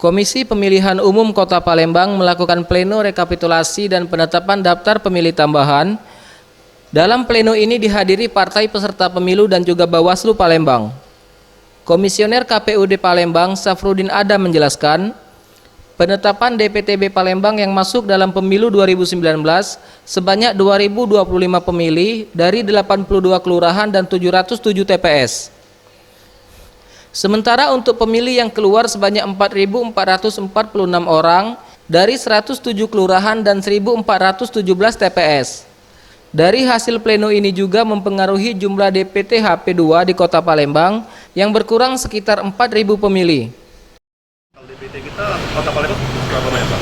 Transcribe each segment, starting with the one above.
Komisi Pemilihan Umum Kota Palembang melakukan pleno rekapitulasi dan penetapan daftar pemilih tambahan. Dalam pleno ini dihadiri partai peserta pemilu dan juga Bawaslu Palembang. Komisioner KPUD Palembang Safrudin Adam menjelaskan, penetapan DPTB Palembang yang masuk dalam pemilu 2019 sebanyak 2.025 pemilih dari 82 kelurahan dan 707 TPS. Sementara untuk pemilih yang keluar sebanyak 4.446 orang dari 107 kelurahan dan 1.417 TPS. Dari hasil pleno ini juga mempengaruhi jumlah DPT HP2 di Kota Palembang yang berkurang sekitar 4.000 pemilih. DPT kita Kota Palembang berapa banyak, Pak?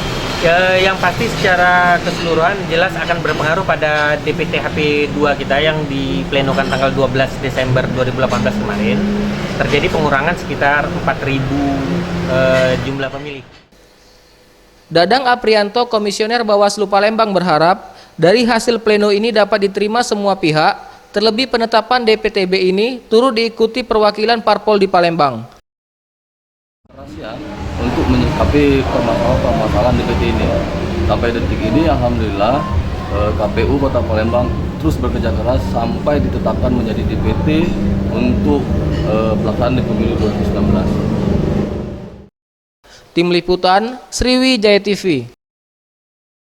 Yang pasti secara keseluruhan jelas akan berpengaruh pada DPT HP2 kita yang diplenokan tanggal 12 Desember 2018 kemarin. Terjadi pengurangan sekitar 4.000 jumlah pemilih. Dadang Aprianto, Komisioner Bawaslu Palembang berharap dari hasil pleno ini dapat diterima semua pihak, terlebih penetapan DPTB ini turut diikuti perwakilan parpol di Palembang. Ya, untuk menyikapi permasalahan DPT ini. Sampai detik ini alhamdulillah KPU Kota Palembang terus bekerja keras sampai ditetapkan menjadi DPT untuk pelaksanaan pemilu 2019. Tim Liputan Sriwijaya TV.